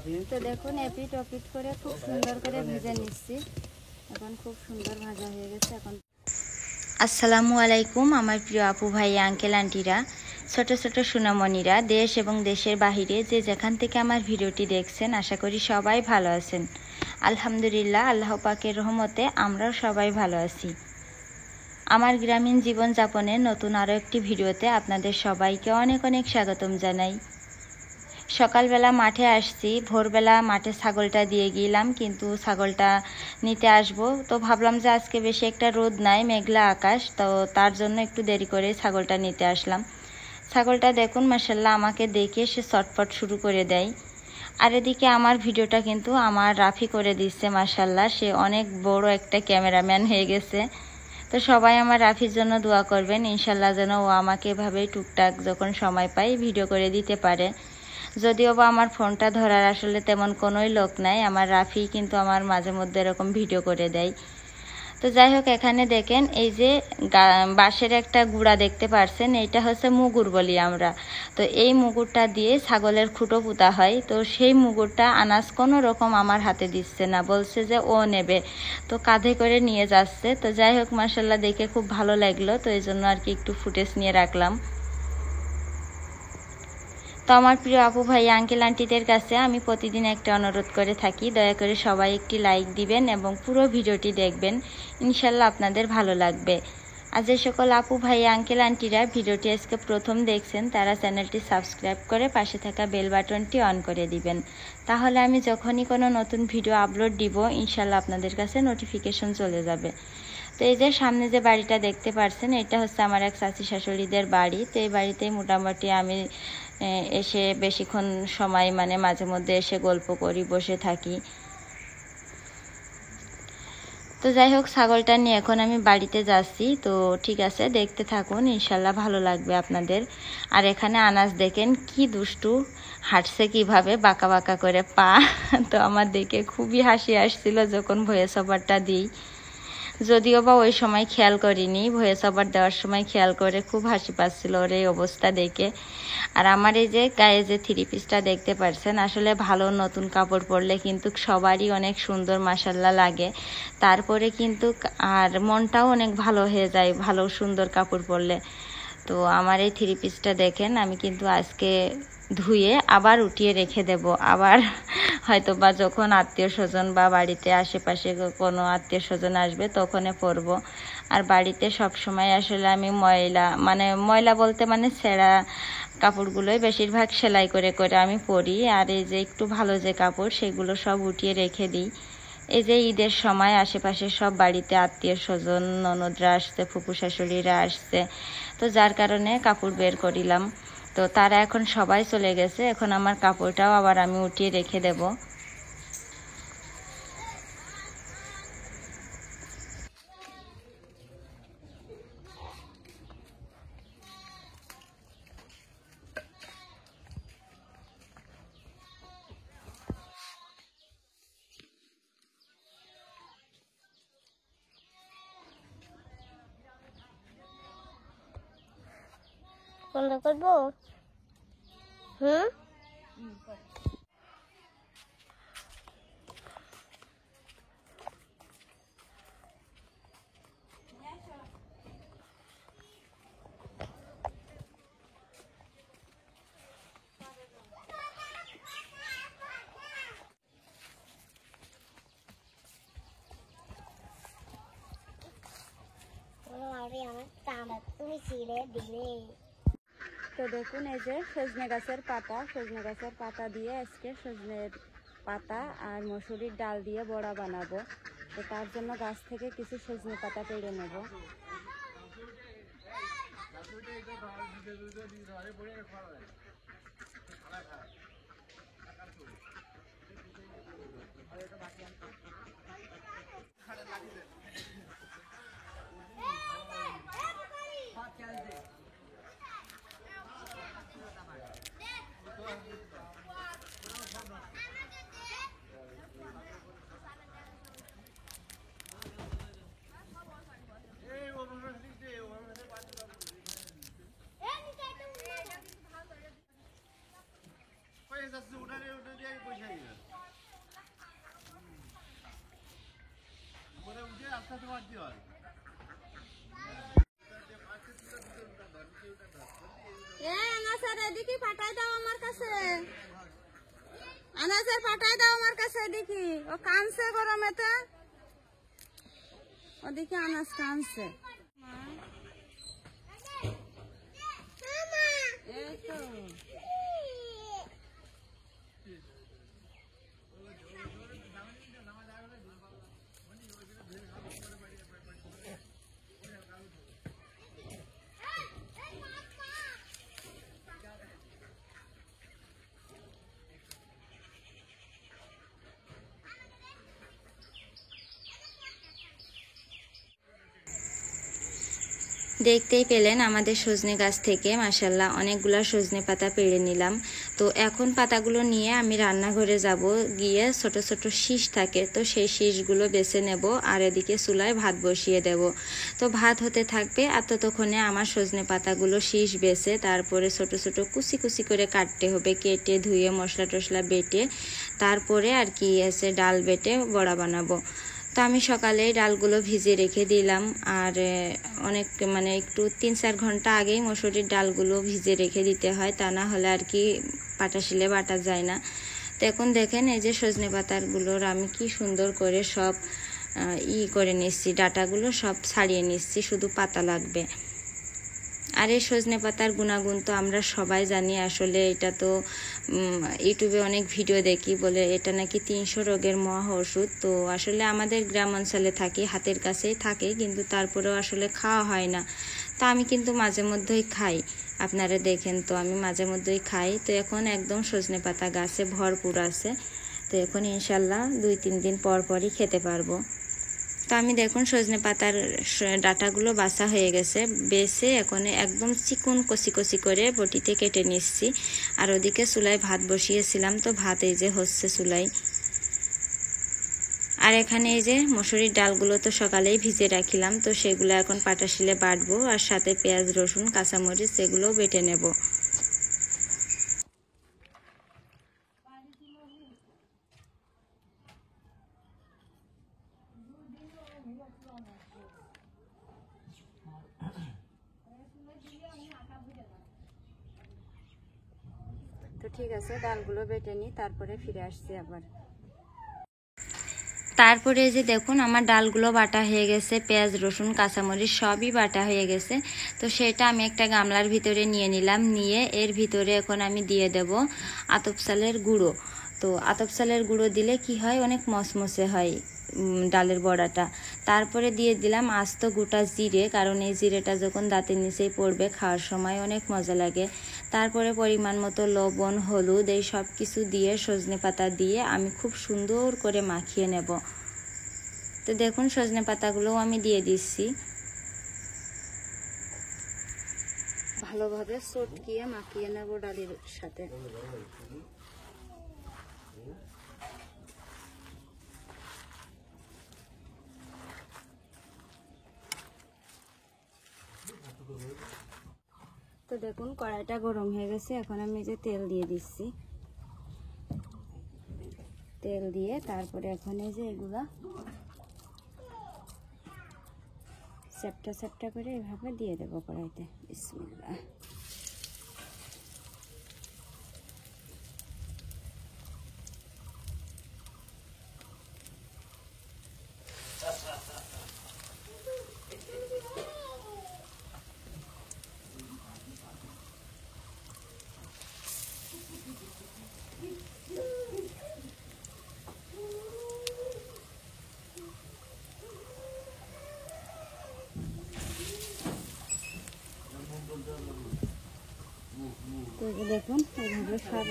তো দেখুন এপিট ওপিট করে খুব সুন্দর করে ভেজে নিচ্ছি। এখন খুব সুন্দর ভাজা হয়ে গেছে। এখন আসসালামু আলাইকুম আমার প্রিয় আপু ভাই আঙ্কেল আন্টিরা, ছোট ছোট সোনামণিরা, দেশ এবং দেশের বাহিরে যে যেখান থেকে আমার ভিডিওটি দেখছেন, আশা করি সবাই ভালো আছেন। আলহামদুলিল্লাহ, আল্লাহ পাকের রহমতে আমরাও সবাই ভালো আছি। আমার গ্রামীণ জীবনযাপনের নতুন আরও একটি ভিডিওতে আপনাদের সবাইকে অনেক অনেক স্বাগতম জানাই। সকালবেলা মাঠে আসছি, ভোরবেলা মাঠে ছাগলটা দিয়ে গেলাম, কিন্তু ছাগলটা নিতে আসবো তো ভাবলাম যে আজকে বেশি একটা রোদ নাই, মেঘলা আকাশ, তো তার জন্য একটু দেরি করে ছাগলটা নিতে আসলাম। ছাগলটা দেখুন মাশাআল্লাহ আমাকে দেখে সে চটপট শুরু করে দেয়। আর এদিকে আমার ভিডিওটা কিন্তু আমার রাফি করে দিচ্ছে মাশাআল্লাহ, সে অনেক বড় একটা ক্যামেরাম্যান হয়ে গেছে। তো সবাই আমার রাফির জন্য দোয়া করবেন, ইনশাল্লাহ যেন ও আমাকে এভাবেই টুকটাক যখন সময় পাই ভিডিও করে দিতে পারে। যদিও বা আমার ফোনটা ধরার আসলে তেমন কোনোই লোক নাই, আমার রাফি কিন্তু আমার মাঝে মধ্যে এরকম ভিডিও করে দেয়। তো যাই হোক, এখানে দেখেন এই যে বাঁশের একটা গুঁড়া দেখতে পারছেন, এইটা হচ্ছে মুগুর বলি আমরা। তো এই মুগুরটা দিয়ে ছাগলের খুঁটো পুঁতা হয়। তো সেই মুগুরটা আনাজ কোনো রকম আমার হাতে দিচ্ছে না, বলছে যে ও নেবে, তো কাঁধে করে নিয়ে যাচ্ছে। তো যাই হোক মাশাআল্লাহ দেখে খুব ভালো লাগলো, তো এই জন্য আর কি একটু ফুটেজ নিয়ে রাখলাম। তো আমার প্রিয় আপু ভাই আঙ্কেল আন্টিদের কাছে আমি প্রতিদিন একটা অনুরোধ করে থাকি, দয়া করে সবাই একটি লাইক দিবেন এবং পুরো ভিডিওটি দেখবেন, ইনশাল্লাহ আপনাদের ভালো লাগবে। আর যে সকল আপু ভাই আঙ্কেল আন্টিরা ভিডিওটি আজকে প্রথম দেখছেন, তারা চ্যানেলটি সাবস্ক্রাইব করে পাশে থাকা বেল বাটনটি অন করে দিবেন, তাহলে আমি যখনই কোনো নতুন ভিডিও আপলোড দিব ইনশাল্লাহ আপনাদের কাছে নোটিফিকেশন চলে যাবে। তো এই যে সামনে যে বাড়িটা দেখতে পাচ্ছেন, এটা হচ্ছে আমার এক চাচি শাশুড়িদের বাড়ি। তো এই বাড়িতেই মোটামুটি আমি এসে বেশিক্ষণ সময় মানে মাঝে মধ্যে এসে গল্প করি, বসে থাকি। তো যাই হোক, ছাগলটা নিয়ে এখন আমি বাড়িতে যাচ্ছি। তো ঠিক আছে, দেখতে থাকুন, ইনশাল্লাহ ভালো লাগবে আপনাদের। আর এখানে আনাজ দেখেন কি দুষ্টু হাঁটছে, কিভাবে বাঁকা বাঁকা করে পা। তো আমার দেখে খুবই হাসি আসছিল যখন ভয়েস ওভারটা দিই, যদিও বা ওই সময় খেয়াল করিনি, ভয়েস ওভার দেওয়ার সময় খেয়াল করে খুব হাসি পাচ্ছিল ওর এই অবস্থা দেখে। আর আমার এই যে গায়ে যে থ্রি পিসটা দেখতে পাচ্ছেন, আসলে ভালো নতুন কাপড় পরলে কিন্তু সবারই অনেক সুন্দর মাশাআল্লাহ লাগে, তারপরে কিন্তু আর মনটাও অনেক ভালো হয়ে যায় ভালো সুন্দর কাপড় পরলে। তো আমার এই থ্রি পিসটা দেখেন, আমি কিন্তু আজকে ধুয়ে আবার উঠিয়ে রেখে দেব, আবার হয়তো বা যখন আত্মীয় স্বজন বা বাড়িতে আশেপাশে কোনো আত্মীয় স্বজন আসবে তখনই পরবো। আর বাড়িতে সব সময় আসলে আমি ময়লা বলতে মানে ছেঁড়া কাপড়গুলোই বেশিরভাগ সেলাই করে করে আমি পরি। আর এই যে একটু ভালো যে কাপড় সেগুলো সব উঠিয়ে রেখে দিই। এই যে ঈদের সময় আশেপাশে সব বাড়িতে আত্মীয় স্বজন ননদরা আসছে, ফুপু শাশুড়িরা আসছে, তো যার কারণে কাপড় বের করিলাম। তো তারা এখন সবাই চলে গেছে, এখন আমার কাপড়টাও আবার আমি উঠিয়ে রেখে দেব। কোনটা করবো? হুম, তুমি ছিঁড়ে দিলে। তো দেখুন এই যে সজনে গাছের পাতা দিয়ে আজকে সজনের পাতা আর মসুরির ডাল দিয়ে বড়া বানাবো। তো তার জন্য গাছ থেকে কিছু সজনে পাতা পেড়ে নেব। Oye, esa es una de ellas, pues ahí. এদিকে পাঠাই দাও আমার কাছে, আনাজের পাঠাই দাও আমার কাছে। দেখি ও কানছে গরমেতে, ওদিকে আনাজ কানছে। এই তো দেখতেই পেলেন আমাদের সজনে গাছ থেকে মাশাআল্লাহ অনেকগুলা সজনে পাতা পেড়ে নিলাম। তো এখন পাতাগুলো নিয়ে আমি রান্নাঘরে যাব, গিয়ে ছোট ছোট শীষ থাকে তো সেই শীষগুলো বেছে নেব, আর এদিকে চুলায় ভাত বসিয়ে দেব। তো ভাত হতে থাকবে আর ততক্ষণে আমার সজনে পাতাগুলো শীষ বেছে তারপরে ছোট ছোট কুচি কুচি করে কাটতে হবে, কেটে ধুয়ে মশলা টশলা বেটে তারপরে আর কি আছে ডাল বেটে বড়া বানাবো। তো আমি সকালেই ডালগুলো ভিজে রেখে দিলাম, আর অনেক মানে একটু 3-4 ঘন্টা আগেই মসুরির ডালগুলো ভিজে রেখে দিতে হয়, তা না হলে আর কি পাটাশিলে বাটা যায় না। তো এখন দেখেন এই যে সজনে পাতাগুলোর আমি কি সুন্দর করে সব করে নিচ্ছি, ডাটাগুলো সব ছাড়িয়ে নিচ্ছি, শুধু পাতা লাগবে। আর এই সজনে পাতার গুণাগুণ তো আমরা সবাই জানি, আসলে এটা তো ইউটিউবে অনেক ভিডিও দেখি, বলে এটা নাকি 300 রোগের মহা ওষুধ। তো আসলে আমাদের গ্রাম অঞ্চলে থাকি, হাতের কাছেই থাকে, কিন্তু তারপরেও আসলে খাওয়া হয় না। তো আমি কিন্তু মাঝে মধ্যেই খাই, আপনারা দেখেন তো আমি মাঝে মধ্যেই খাই। তো এখন একদম সজনে পাতা গাছে ভরপুর আছে, তো এখন ইনশাল্লাহ 2-3 দিন পর পরই খেতে পারবো। তো আমি দেখুন সজনে পাতার ডাটাগুলো বাছা হয়ে গেছে, বেছে এখন একদম চিকন কচি কচি করে বটিতে কেটে নিচ্ছি। আর ওদিকে চুলায় ভাত বসিয়েছিলাম, তো ভাত এই যে হচ্ছে চুলায়। আর এখানে এই যে মসুরির ডালগুলো তো সকালেই ভিজে রাখিলাম, তো সেগুলো এখন পাটাশিলে বাটবো, আর সাথে পেঁয়াজ রসুন কাঁচামরিচ এগুলোও বেটে নেব। তো ঠিক আছে, ডালগুলো বেটে নিই, তারপরে ফিরে আসছি আবার। তারপরে যে দেখুন আমার ডালগুলো বাটা হয়ে গেছে, পেঁয়াজ রসুন কাঁচামরিচ সবই বাটা হয়ে গেছে। তো সেটা আমি একটা গামলার ভিতরে নিয়ে নিলাম, নিয়ে এর ভিতরে এখন আমি দিয়ে দেব আতপ চালের গুঁড়ো। তো আতপ চালের গুঁড়ো দিলে কি হয়, অনেক মচমচে হয় ডালের বড়াটা। তারপরে দিয়ে দিলাম আস্ত গোটা জিরে, কারণ এই জিরেটা যখন দাঁতের নিচেই পড়বে খাওয়ার সময় অনেক মজা লাগে। তারপরে পরিমাণ মতো লবণ হলুদ এই সব কিছু দিয়ে সজনে পাতা দিয়ে আমি খুব সুন্দর করে মাখিয়ে নেব। তো দেখুন সজনে পাতাগুলোও আমি দিয়ে দিচ্ছি, ভালোভাবে চটকিয়ে মাখিয়ে নেব ডালের সাথে। তো দেখুন কড়াইটা গরম হয়ে গেছে, এখন আমি যে তেল দিয়ে দিচ্ছি। তেল দিয়ে তারপরে এখন এই যে এগুলা চ্যাপটা চ্যাপটা করে এভাবে দিয়ে দেবো কড়াইতে। বিসমিল্লাহ। তো দেখুন এইভাবে সব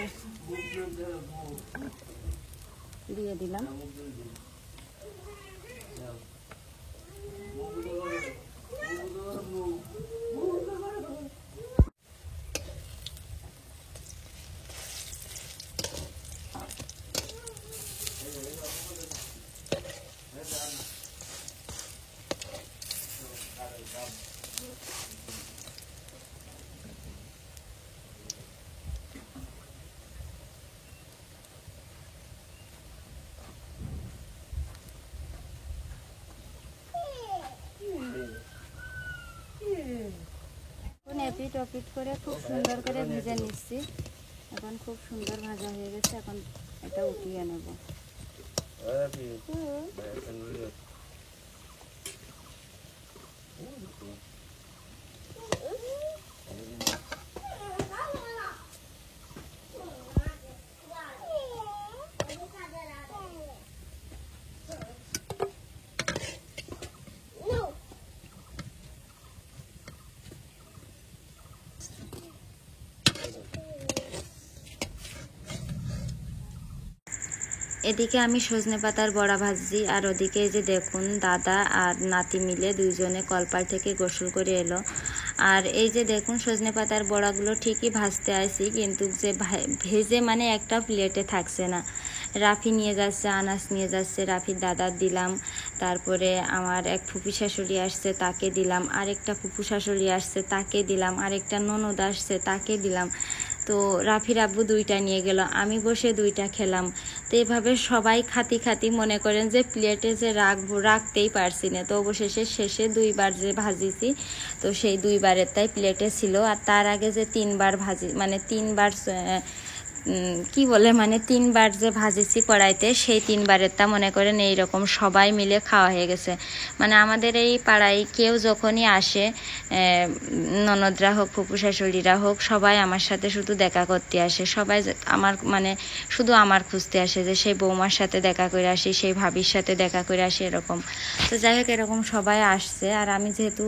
দিয়ে দিলাম। এপিট ওপিট করে খুব সুন্দর করে ভেজে নিচ্ছি। এখন খুব সুন্দর ভাজা হয়ে গেছে, এখন এটা উঠিয়ে নেব। এদিকে আমি সজনে পাতার বড়া ভাজছি, আর ওদিকে যে দেখুন দাদা আর নাতি মিলে দুইজনে কলপাড় থেকে গোসল করে এলো। আর এই যে দেখুন সজনে পাতার বড়াগুলো ঠিকই ভাজতে আসি, কিন্তু যে ভেজে মানে একটা প্লেটে থাকছে না। রাফি নিয়ে যাচ্ছে, আনাস নিয়ে যাচ্ছে, রাফির দাদার দিলাম, তারপরে আমার এক ফুপি শাশুড়ি আসছে তাকে দিলাম, আরেকটা ফুপু শাশুড়ি আসছে তাকে দিলাম, আরেকটা ননদ আসছে তাকে দিলাম। তো রাফির আব্বু দুইটা নিয়ে গেল, আমি বসে দুইটা খেলাম। তো এভাবে সবাই খাতি খাতি মনে করেন যে প্লেটে যে রাখতেই পারছি না। তো অবশেষে শেষে দুইবার যে ভাজিছি, তো সেই দুইবারের তাই প্লেটে ছিল। আর তার আগে যে তিনবার ভাজি মানে তিনবার কি বলে মানে তিনবার যে ভাজিছি কড়াইতে, সেই তিনবারেরটা মনে করেন এইরকম সবাই মিলে খাওয়া হয়ে গেছে। মানে আমাদের এই পাড়ায় কেউ যখনই আসে, ননদরা হোক ফুপু শাশুড়িরা হোক, সবাই আমার সাথে শুধু দেখা করতে আসে। সবাই আমার মানে শুধু আমার খুঁজতে আসে যে সেই বৌমার সাথে দেখা করে আসি, সেই ভাবির সাথে দেখা করে আসি, এরকম। তো যাই হোক এরকম সবাই আসছে। আর আমি যেহেতু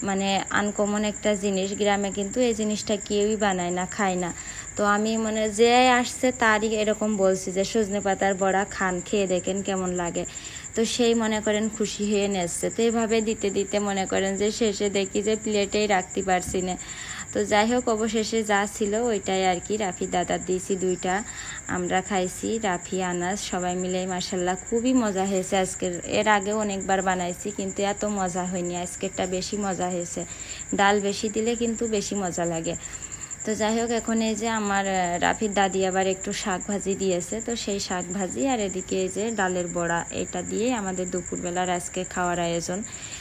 মানে আনকমন একটা জিনিস, গ্রামে কিন্তু এই জিনিসটা কেউই বানায় না, খায় না। তো আমি মানে যে আসছে তারই এরকম বলছি যে সজনে পাতার বড়া খান, খেয়ে দেখেন কেমন লাগে। তো সেই মনে করেন খুশি হয়ে নেচ্ছে। তো এইভাবে দিতে দিতে মনে করেন যে শেষে দেখি যে প্লেটেই রাখতে পারছি না। তো যাই হোক অবশেষে যা ছিল ওইটাই আর কি রাফি দাদার দিয়েছি দুইটা, আমরা খাইছি, রাফি আনাস সবাই মিলে। মাশাল্লাহ খুবই মজা হয়েছে আজকের। এর আগে অনেকবার বানাইছি কিন্তু এত মজা হয়নি, আজকেরটা বেশি মজা হয়েছে। ডাল বেশি দিলে কিন্তু বেশি মজা লাগে। তো যাই হোক এখন এই যে আমার রাফির দাদি আবার একটু শাক ভাজি দিয়েছে, তো সেই শাক ভাজি আর এদিকে এই যে ডালের বড়া, এটা দিয়ে আমাদের দুপুরবেলার আজকে খাওয়ার আয়োজন।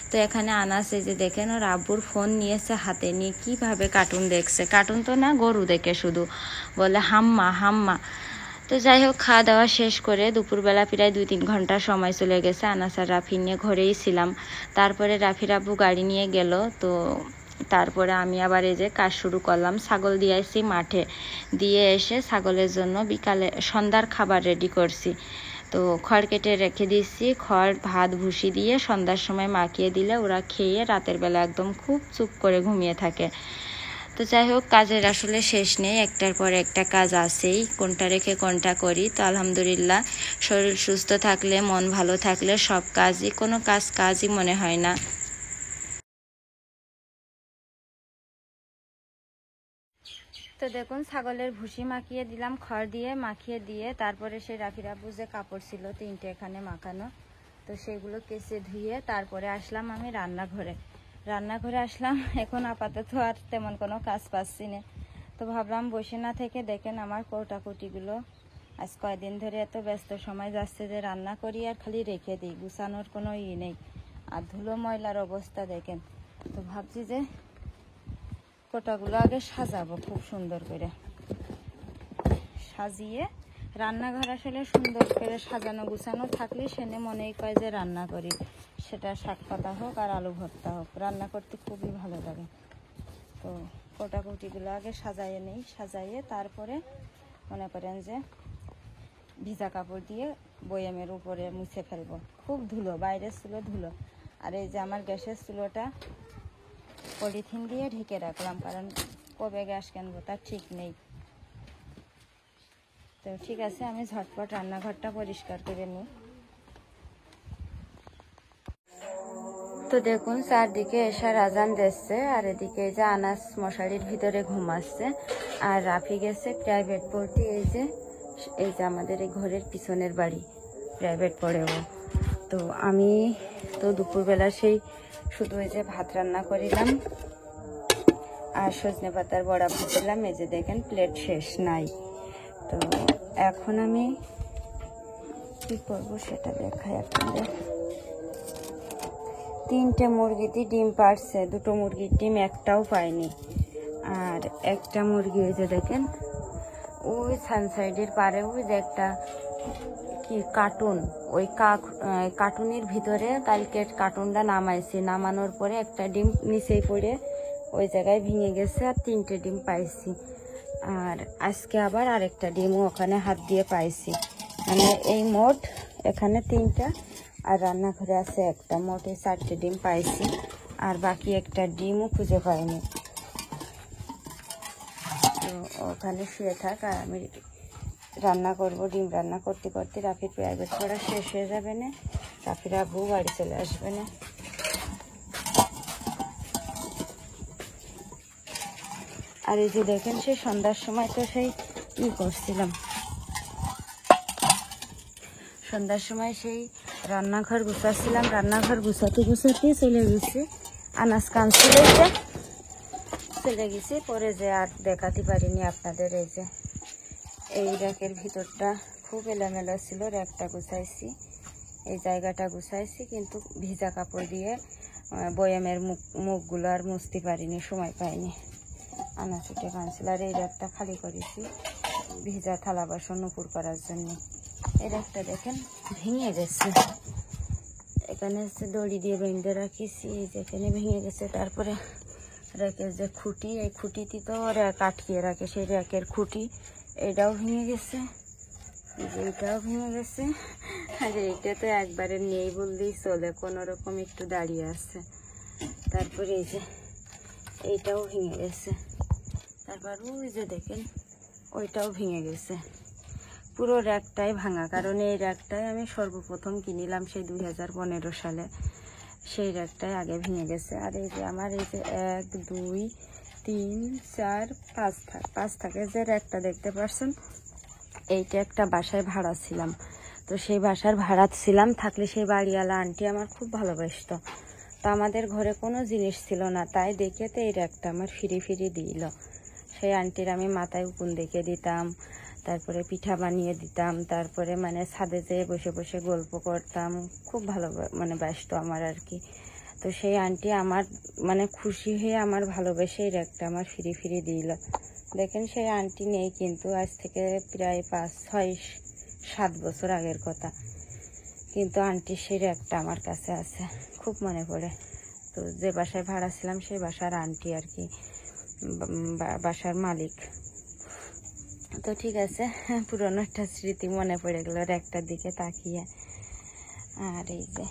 তো এখানে আনাস এই যে দেখেন ওর আব্বুর ফোন নিয়েছে হাতে, নিয়ে কীভাবে কার্টুন দেখছে, কার্টুন তো না গরু দেখে শুধু, বলে হাম্মা হাম্মা। তো যাই হোক খাওয়া দাওয়া শেষ করে দুপুরবেলা প্রায় 2-3 ঘন্টা সময় চলে গেছে। আনাস আর রাফি নিয়ে ঘরেই ছিলাম। তারপরে রাফির আব্বু গাড়ি নিয়ে গেল। তো তারপরে আমি আবার এই যে কাজ শুরু করলাম, ছাগল দিয়ে আসছি মাঠে, দিয়ে এসে ছাগলের জন্য বিকালে সন্ধ্যার খাবার রেডি করছি। তো খড় কেটে রেখে দিচ্ছি, খড় ভাত ভুসি দিয়ে সন্ধ্যার সময় মাখিয়ে দিলে ওরা খেয়ে রাতের বেলা একদম খুব চুপ করে ঘুমিয়ে থাকে। তো যাই হোক কাজের আসলে শেষ নেই, একটার পর একটা কাজ আছেই, কোনটা রেখে কোনটা করি। তো আলহামদুলিল্লাহ শরীর সুস্থ থাকলে, মন ভালো থাকলে সব কাজই, কোনো কাজই মনে হয় না। তো দেখুন ছাগলের ভুসি মাখিয়ে দিলাম, খড় দিয়ে মাখিয়ে দিয়ে, তারপরে সেই রাফির আব্বু যে কাপড় ছিল 3টে এখানে মাখানো, তো সেগুলো কেচে ধুয়ে তারপরে আসলাম আমি রান্নাঘরে আসলাম। এখন আপাতত আর তেমন কোনো কাজ পাচ্ছি না। তো ভাবলাম বসে না থেকে দেখেন আমার কৌটাকুটিগুলো, আজ কয়দিন ধরে এত ব্যস্ত সময় যাচ্ছে যে রান্না করি আর খালি রেখে দিই, গুছানোর কোনো নেই। আর ধুলো ময়লার অবস্থা দেখেন। তো ভাবছি যে কোটাগুলো আগে সাজাবো খুব সুন্দর করে, সাজিয়ে রান্নাঘর আসলে সুন্দর করে সাজানো গুছানো থাকলে সেনে মনেই কয় যে রান্না করি, সেটা শাক পাতা হোক আর আলু ভর্তা হোক, রান্না করতে খুবই ভালো লাগে। তো কোটাকুটিগুলো আগে সাজাইয়ে নেই, সাজাইয়ে তারপরে মনে করেন যে ভিজা কাপড় দিয়ে বয়ামের উপরে মুছে ফেলবো। খুব ধুলো, বাইরের চুলো ধুলো। আর এই যে আমার গ্যাসের চুলোটা পলিথিন দিয়ে ঢেকে রাখলাম, কারণ কবে গ্যাস কিনবো তার ঠিক নেই। তো ঠিক আছে, আমি ঝটপট রান্নাঘরটা পরিষ্কার করে নিই। তো দেখুন চারদিকে এসার আজান দিচ্ছে, আর এদিকে যে আনাস মশারির ভিতরে ঘুমাচ্ছে, আর রাফি গেছে প্রাইভেট পড়তে। এই যে আমাদের এই ঘরের পিছনের বাড়ি, প্রাইভেট পড়েও। তো আমি তো দুপুরবেলা সেই শুধু এই যে ভাত রান্না করিলাম আর সজনে পাতার বড়া ভাজলাম। এই যে দেখেন প্লেট শেষ নাই। তো এখন আমি কি করব সেটা দেখাই আপনাদের। 3টে মুরগিতে ডিম পারছে, 2টো মুরগির ডিম একটাও পাইনি। আর একটা মুরগি ওই যে দেখেন ওই সানসাইডের পারে ওই যে একটা কি কার্টুন, ওই কার্টুনের ভিতরে কালকে কার্টুনটা নামাইছি, নামানোর পরে একটা ডিম নিচেই পড়ে ওই জায়গায় ভেঙে গেছে আর 3টে ডিম পাইছি। আর আজকে আবার আরেকটা ডিমও ওখানে হাত দিয়ে পাইছি, মানে এই মোট এখানে 3টা আর রান্নাঘরে আছে একটা, মোট এই 4টে ডিম পাইছি। আর বাকি একটা ডিমও খুঁজে পাইনি। তো ওখানে শুয়ে থাক আর আমি রান্না করব। ডিম রান্না করতে করতে রাফির প্রাইভেট পড়া শেষ হয়ে যাবে না, রাফির আব্বু বাড়ি চলে আসবে না। আর এই যে দেখেন সেই সন্ধ্যার সময় তো সেই ই করছিলাম, সন্ধ্যার সময় সেই রান্নাঘর গুছাচ্ছিলাম, রান্নাঘর গুছাতে গুছাতে চলে গেছি আনাজ কানছিল, চলে গেছি। পরে যে আর দেখাতে পারিনি আপনাদের। এই যে এই র্যাকের ভিতরটা খুব এলোমেলো ছিল, র্যাকটা গুছাইছি, এই জায়গাটা গুছাইছি, কিন্তু ভিজা কাপড় দিয়ে বয়ামের মুখগুলো আর মুছতে পারিনি, সময় পাইনি। আনাজ উঠে কানছিল। আর এই র্যাকটা খালি করেছি ভিজা থালা বাসন উপর করার জন্য। এই র্যাকটা দেখেন ভেঙে গেছে, এখানে দড়ি দিয়ে বেঁধে রাখিছি, যেখানে ভেঙে গেছে। তারপরে র্যাকের যে খুঁটি, এই খুঁটিতে তো র্যাক আটকিয়ে রাখে, সেই র্যাকের খুঁটি এটাও ভেঙে গেছে, এইটাও ভেঙে গেছে। আর এইটা তো একবারে নেই বললেই চলে, কোনো রকম একটু দাঁড়িয়ে আছে। তারপরে এই যে এইটাও ভেঙে গেছে। তারপর ওই যে দেখেন ওইটাও ভেঙে গেছে, পুরো র্যাকটাই ভাঙা। কারণ এই র্যাকটাই আমি সর্বপ্রথম কিনিলাম সেই 2015 সালে, সেই র্যাকটাই আগে ভেঙে গেছে। আর এই যে আমার এই যে 1 2 3 4 5 থাকের যে র্যাকটা দেখতে পাচ্ছেন, এইটা একটা বাসায় ভাড়া ছিলাম। তো সেই বাসার ভাড়া ছিলাম, থাকলে সেই বাড়িওয়ালা আন্টি আমার খুব ভালোবাসতো। তো আমাদের ঘরে কোনো জিনিস ছিল না, তাই দেখে তো এই র্যাকটা আমার ফিরি দিল। সেই আন্টির আমি মাথায় উকুন দেখে দিতাম, তারপরে পিঠা বানিয়ে দিতাম, তারপরে মানে ছাদে যেয়ে বসে বসে গল্প করতাম, খুব ভালো মানে বাসতো আমার আর কি। তো সেই আন্টি আমার মানে খুশি হয়ে আমার ভালোবেসে এই র্যাকটা আমার ফিরি দিল। দেখেন সেই আন্টি নেই, কিন্তু আজ থেকে প্রায় 5 6 7 বছর আগের কথা, কিন্তু আন্টির সেই র্যাকটা আমার কাছে আছে, খুব মনে পড়ে। তো যে বাসায় ভাড়া ছিলাম সেই বাসার আন্টি আর কি, বাসার মালিক। তো ঠিক আছে, পুরোনো একটা স্মৃতি মনে পড়ে গেল র্যাকটার দিকে তাকিয়ে। আর এই যে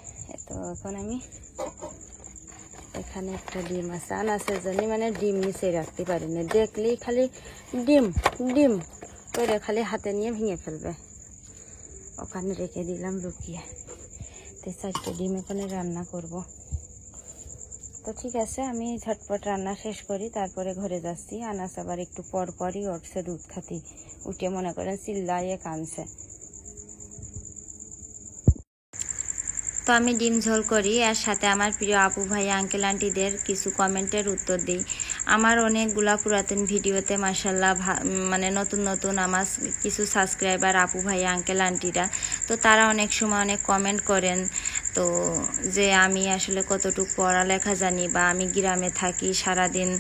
তো এখন আমি এখানে একটা ডিম আছে, আনাসের জন্য মানে ডিম নিচে রাখতে পারিনি, দেখলেই খালি ডিম ডিম করে খালি হাতে নিয়ে ভেঙে ফেলবে। ওখানে রেখে দিলাম লুকিয়ে। তো 4টে ডিম এখানে রান্না করব। তো ঠিক আছে, আমি ঝটপট রান্না শেষ করি, তারপরে ঘরে যাচ্ছি। আনাস আবার একটু পরই উঠছে দুধ খাতি, উঠে মনে করেন চিল্লাইয়ে কানছে। তো আমি ডিম ঝোল করি, আর সাথে আমার প্রিয় আপু ভাই আঙ্কেল আন্টিদের কিছু কমেন্টের উত্তর দিই। আমার অনেকগুলা পুরাতন ভিডিওতে মাশাল্লাহ মানে নতুন আমার কিছু সাবস্ক্রাইবার আপু ভাই আঙ্কেল আন্টিরা, তো তারা অনেক সময় অনেক কমেন্ট করেন, তো যে আমি আসলে কতটুকু পড়ালেখা জানি, বা আমি গ্রামে থাকি, সারাদিন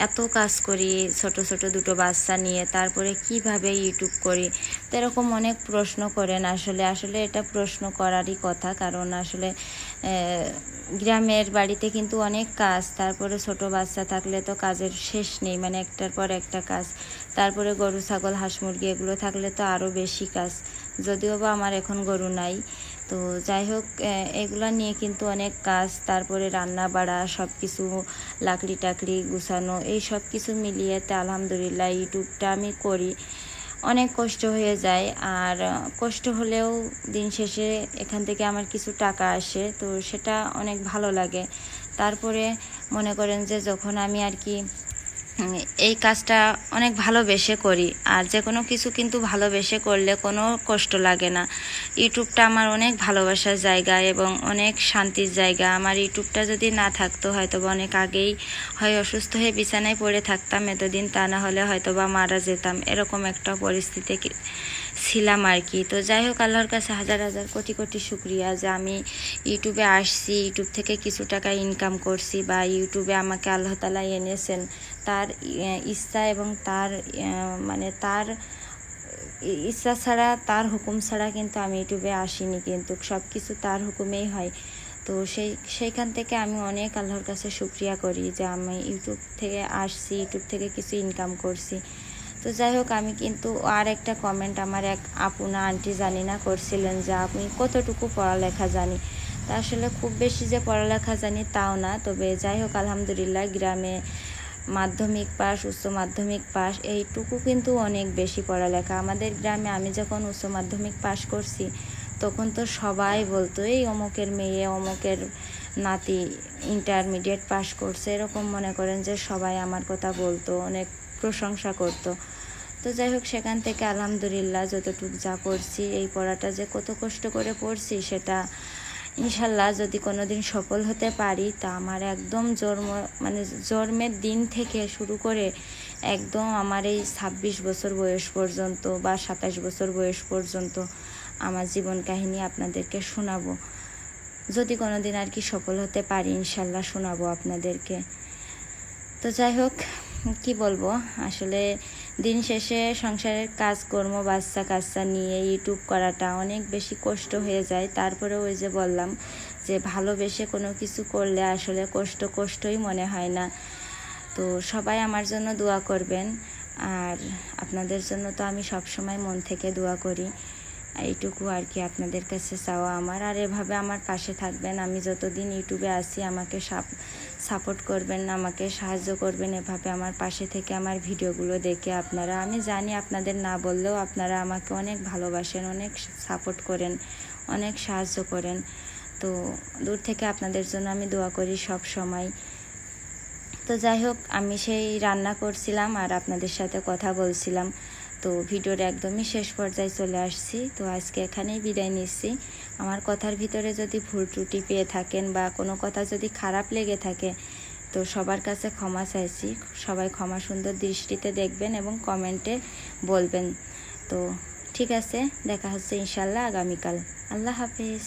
এত কাজ করি ছোট ছোট 2টো বাচ্চা নিয়ে, তারপরে কিভাবে ইউটিউব করি। তো এরকম অনেক প্রশ্ন করেন। আসলে এটা প্রশ্ন করারই কথা, কারণ আসলে গ্রামের বাড়িতে কিন্তু অনেক কাজ, তারপরে ছোট বাচ্চা থাকলে তো কাজের শেষ নেই, মানে একটার পর একটা কাজ, তারপরে গরু ছাগল হাঁস মুরগি এগুলো থাকলে তো আরও বেশি কাজ, যদিও বা আমার এখন গরু নাই। তো যাই হোক, এগুলো নিয়ে কিন্তু অনেক কাজ, তারপরে রান্না বাড়া সব কিছু, লাকড়ি টাকড়ি গুছানো, এই সব কিছু মিলিয়েতে আলহামদুলিল্লাহ ইউটিউবটা আমি করি। অনেক কষ্ট হয়ে যায়, আর কষ্ট হলেও দিন শেষে এখান থেকে আমার কিছু টাকা আসে, তো সেটা অনেক ভালো লাগে। তারপরে মনে করেন যে যখন আমি আর কি এই কাজটা অনেক ভালোবেসে করি, আর যে কোনো কিছু কিন্তু ভালোবেসে করলে কোনো কষ্ট লাগে না। ইউটিউবটা আমার অনেক ভালোবাসার জায়গা এবং অনেক শান্তির জায়গা। আমার ইউটিউবটা যদি না থাকতো হয়তো বা অনেক আগেই হয় অসুস্থ হয়ে বিছানায় পড়ে থাকতাম, এতদিন তা না হলে হয়তো বা মারা যেতাম, এরকম একটা পরিস্থিতি ছিলাম আর কি। তো যাই হোক, আল্লাহর কাছে হাজার হাজার কোটি শুকরিয়া যে আমি ইউটিউবে আসছি, ইউটিউব থেকে কিছু টাকা ইনকাম করছি, বা ইউটিউবে আমাকে আল্লাহ তাআলা এনেছেন। তার ইচ্ছা এবং তার মানে তার ইচ্ছা ছাড়া, তার হুকুম ছাড়া কিন্তু আমি ইউটিউবে আসিনি, কিন্তু সব কিছু তার হুকুমেই হয়। তো সেইখান থেকে আমি অনেক আল্লাহর কাছে শুকরিয়া করি যে আমি ইউটিউব থেকে আসছি, ইউটিউব থেকে কিছু ইনকাম করছি। তো যাই হোক, আমি কিন্তু আর একটা কমেন্ট আমার এক আপু না আন্টি জানি না করছিলেন যে আমি কতটুকু পড়ালেখা জানি। তা আসলে খুব বেশি যে পড়ালেখা জানি তাও না, তবে যাই হোক আলহামদুলিল্লাহ গ্রামে মাধ্যমিক পাস, উচ্চ মাধ্যমিক পাস, এইটুকু কিন্তু অনেক বেশি পড়ালেখা। আমাদের গ্রামে আমি যখন উচ্চ মাধ্যমিক পাস করছি তখন তো সবাই বলতো এই অমুকের মেয়ে, অমুকের নাতি ইন্টারমিডিয়েট পাস করছে, এরকম মনে করেন যে সবাই আমার কথা বলতো, অনেক প্রশংসা করতো। তো যাই হোক, সেখান থেকে আলহামদুলিল্লাহ যতটুকু যা পড়ছি, এই পড়াটা যে কত কষ্ট করে পড়ছি সেটা ইনশাল্লাহ যদি কোনো দিন সফল হতে পারি, তা আমার একদম জন্মের দিন থেকে শুরু করে একদম আমার এই 26 বছর বয়স পর্যন্ত বা 27 বছর বয়স পর্যন্ত আমার জীবন কাহিনী আপনাদেরকে শোনাবো। যদি কোনো দিন আর কি সফল হতে পারি ইনশাল্লাহ শোনাবো আপনাদেরকে। তো যাই হোক, কি বলবো, আসলে দিন শেষে সংসারের কাজকর্ম, বাচ্চা কাচ্চা নিয়ে ইউটিউব করাটা অনেক বেশি কষ্ট হয়ে যায়। তারপরে ওই যে বললাম যে ভালোবেসে কোনো কিছু করলে আসলে কষ্টই মনে হয় না। তো সবাই আমার জন্য দোয়া করবেন, আর আপনাদের জন্য তো আমি সবসময় মন থেকে দোয়া করি। এইটুকু আর কি আপনাদের কাছে চাওয়া আমার। আর এভাবে আমার পাশে থাকবেন, আমি যতদিন ইউটিউবে আসি আমাকে সাপোর্ট করবেন, আমাকে সাহায্য করবেন, এভাবে আমার পাশে থেকে আমার ভিডিওগুলো দেখে আপনারা, আমি জানি আপনাদের না বললেও আপনারা আমাকে অনেক ভালোবাসেন, অনেক সাপোর্ট করেন, অনেক সাহায্য করেন। তো দূর থেকে আপনাদের জন্য আমি দোয়া করি সব সময়। তো যাই হোক, আমি সেই রান্না করছিলাম আর আপনাদের সাথে কথা বলছিলাম। তো ভিডিওর একদমই শেষ পর্যায়ে চলে আসছি। তো আজকে এখানেই বিদায় নিচ্ছি। আমার কথার ভিতরে যদি ভুল ত্রুটি পেয়ে থাকেন বা কোনো কথা যদি খারাপ লেগে থাকে, তো সবার কাছে ক্ষমা চাইছি। সবাই ক্ষমা সুন্দর দৃষ্টিতে দেখবেন এবং কমেন্টে বলবেন। তো ঠিক আছে, দেখা হচ্ছে ইনশাল্লাহ আগামীকাল। আল্লাহ হাফেজ।